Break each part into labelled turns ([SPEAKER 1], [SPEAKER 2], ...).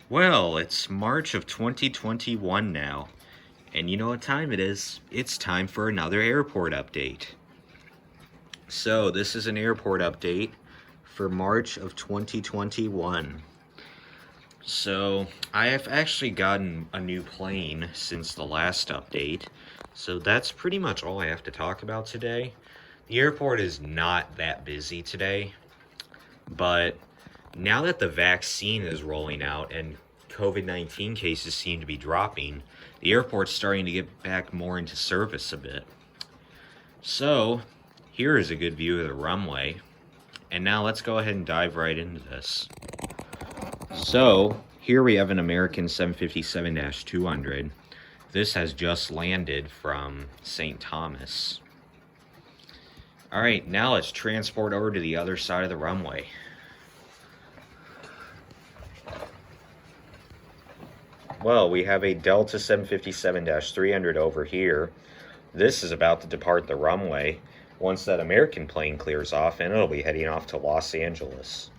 [SPEAKER 1] Well, it's March of 2021 now, and you know what time it is? It's time for another airport update. So, this is an airport update for March of 2021. So, I have actually gotten a new plane since the last update, so that's pretty much all I have to talk about today. The airport is not that busy today, but now that the vaccine is rolling out and COVID-19 cases seem to be dropping, the airport's starting to get back more into service a bit. So, here is a good view of the runway. And now let's go ahead and dive right into this. So, here we have an American 757-200. This has just landed from St. Thomas. Alright, now let's transport over to the other side of the runway. Well, we have a Delta 757-300 over here. This is about to depart the runway once that American plane clears off, and it'll be heading off to Los Angeles.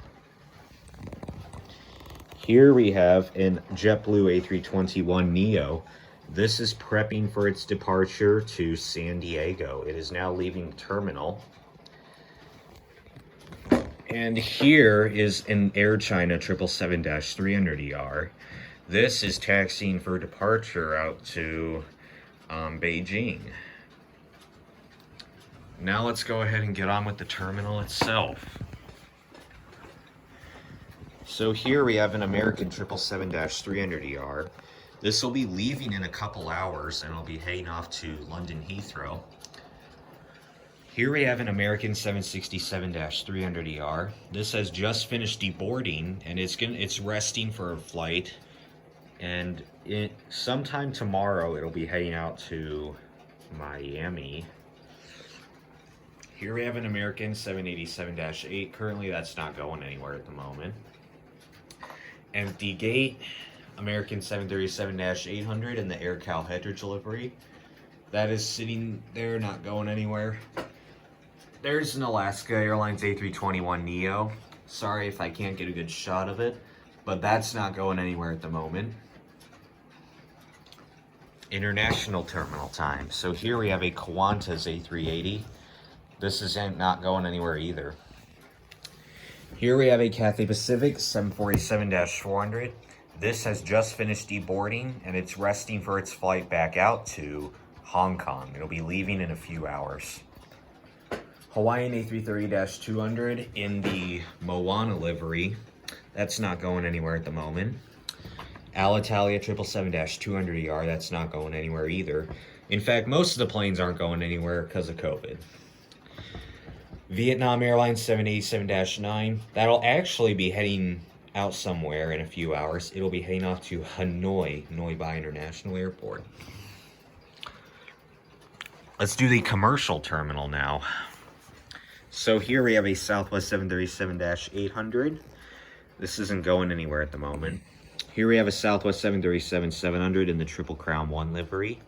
[SPEAKER 1] Here we have an JetBlue A321neo. This is prepping for its departure to San Diego. It is now leaving the terminal. And here is an Air China 777-300ER. This is taxiing for departure out to Beijing. Now let's go ahead and get on with the terminal itself. So here we have an American 777-300ER. This will be leaving in a couple hours and it'll be heading off to London Heathrow. Here we have an American 767-300ER. This has just finished deboarding and it's resting for a flight. And sometime tomorrow it'll be heading out to Miami. Here we have an American 787-8. Currently that's not going anywhere at the moment. Empty gate, American 737-800 in the Air Cal Headridge livery. That is sitting there, not going anywhere. There's an Alaska Airlines A321neo. Sorry if I can't get a good shot of it, but that's not going anywhere at the moment. International terminal time. So here we have a Qantas A380. This is not going anywhere either. Here we have a Cathay Pacific 747-400. This has just finished deboarding and it's resting for its flight back out to Hong Kong. It'll be leaving in a few hours. Hawaiian A330-200 in the Moana livery. That's not going anywhere at the moment. Alitalia 777-200ER, that's not going anywhere either. In fact, most of the planes aren't going anywhere because of COVID. Vietnam Airlines 787-9, that'll actually be heading out somewhere in a few hours. It'll be heading off to Hanoi Bai International Airport. Let's do the commercial terminal now. So here we have a Southwest 737-800. This isn't going anywhere at the moment. Here we have a Southwest 737-700 in the Triple Crown 1 livery.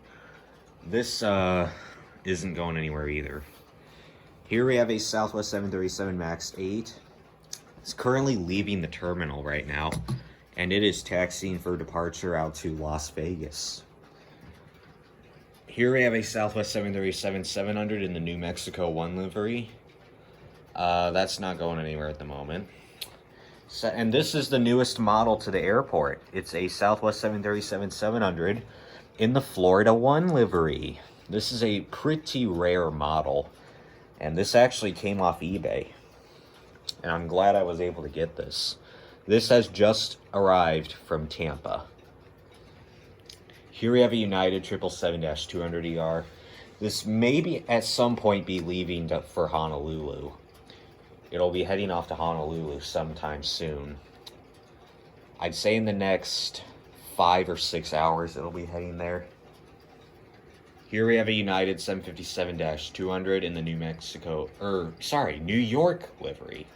[SPEAKER 1] This isn't going anywhere either. Here we have a Southwest 737 MAX 8. It's currently leaving the terminal right now, and it is taxiing for departure out to Las Vegas. Here we have a Southwest 737-700 in the New Mexico 1 livery. That's not going anywhere at the moment. So, and this is the newest model to the airport. It's a Southwest 737-700 in the Florida 1 livery. This is a pretty rare model. And this actually came off eBay. And I'm glad I was able to get this. This has just arrived from Tampa. Here we have a United 777-200ER. This may at some point be leaving for Honolulu. It'll be heading off to Honolulu sometime soon. I'd say in the next 5 or 6 hours it'll be heading there. Here we have a United 757-200 in the New York livery.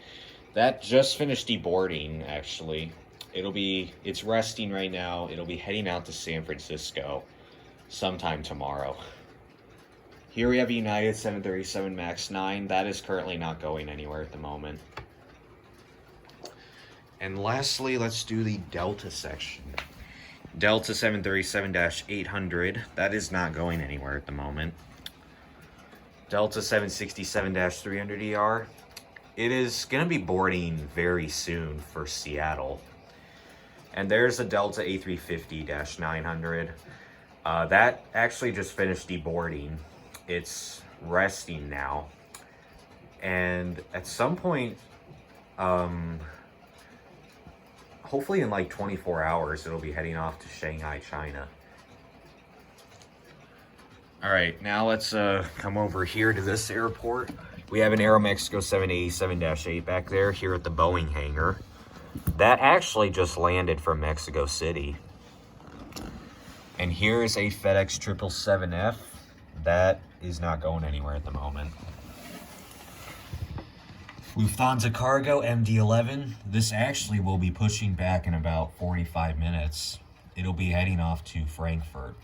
[SPEAKER 1] That just finished deboarding, actually. It's resting right now. It'll be heading out to San Francisco sometime tomorrow. Here we have a United 737 MAX 9. That is currently not going anywhere at the moment. And lastly, let's do the Delta section. Delta 737-800, that is not going anywhere at the moment. Delta 767-300ER, it is going to be boarding very soon for Seattle. And there's a Delta A350-900. That actually just finished deboarding. It's resting now. And at some point, hopefully in like 24 hours, it'll be heading off to Shanghai, China. All right, now let's come over here to this airport. We have an Aeromexico 787-8 back there here at the Boeing hangar. That actually just landed from Mexico City. And here is a FedEx 777F. That is not going anywhere at the moment. Lufthansa Cargo MD-11. This actually will be pushing back in about 45 minutes. It'll be heading off to Frankfurt.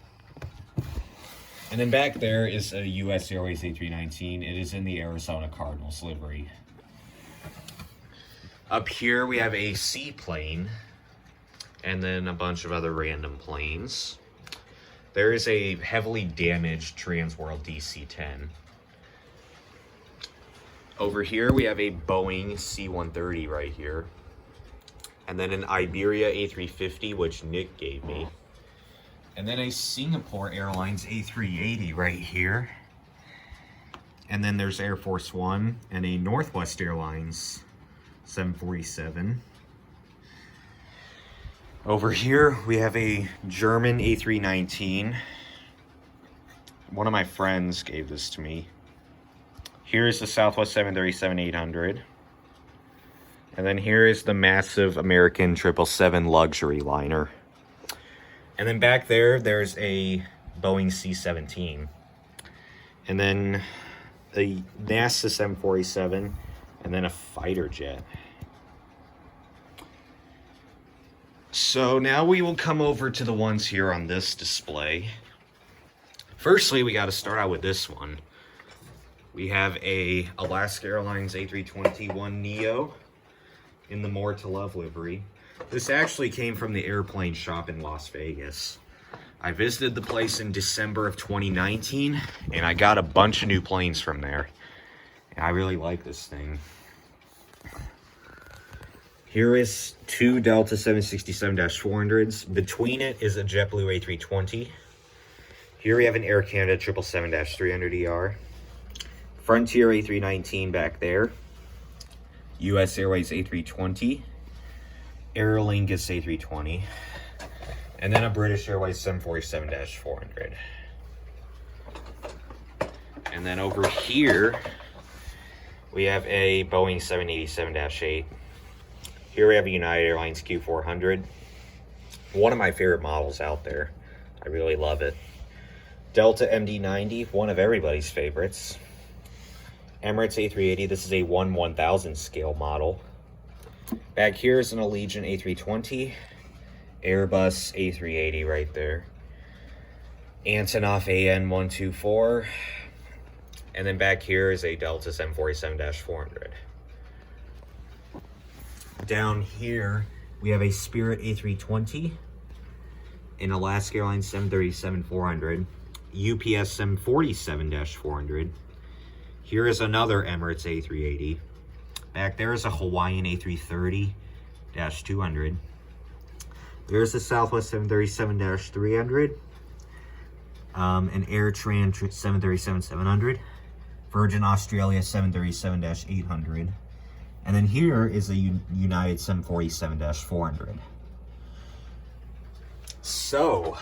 [SPEAKER 1] And then back there is a US Airways A319. It is in the Arizona Cardinals livery. Up here we have a seaplane and then a bunch of other random planes. There is a heavily damaged Transworld DC-10. Over here we have a Boeing C-130 right here. And then an Iberia A350, which Nick gave me. And then a Singapore Airlines A380 right here. And then there's Air Force One and a Northwest Airlines 747. Over here we have a German A319. One of my friends gave this to me. Here's the Southwest 737-800. And then here is the massive American 777 luxury liner. And then back there, there's a Boeing C-17. And then a NASA 747, and then a fighter jet. So now we will come over to the ones here on this display. Firstly, we got to start out with this one. We have a Alaska Airlines A321neo in the More to Love livery. This actually came from the airplane shop in Las Vegas. I visited the place in December of 2019, and I got a bunch of new planes from there. And I really like this thing. Here is two Delta 767-400s. Between it is a JetBlue A320. Here we have an Air Canada 777-300ER. Frontier A319 back there. US Airways A320. Aer Lingus A320. And then a British Airways 747-400. And then over here, we have a Boeing 787-8. Here we have a United Airlines Q400. One of my favorite models out there. I really love it. Delta MD-90, one of everybody's favorites. Emirates A380, this is a 1/1000 scale model. Back here is an Allegiant A320. Airbus A380 right there. Antonov AN124. And then back here is a Delta 747-400. Down here, we have a Spirit A320, an Alaska Airlines 737-400, UPS 747-400. Here is another Emirates A380. Back there is a Hawaiian A330-200. There's a Southwest 737-300, an AirTran 737-700, Virgin Australia 737-800. And then here is a United 747-400. So,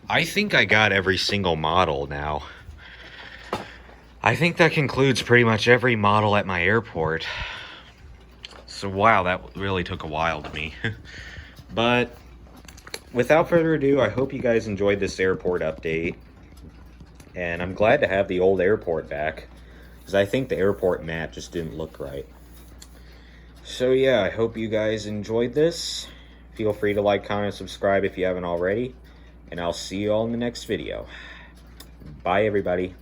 [SPEAKER 1] I think I got every single model now. I think that concludes pretty much every model at my airport. So, wow, that really took a while to me. But, without further ado, I hope you guys enjoyed this airport update. And I'm glad to have the old airport back, because I think the airport map just didn't look right. So yeah, I hope you guys enjoyed this. Feel free to like, comment, subscribe if you haven't already. And I'll see you all in the next video. Bye everybody.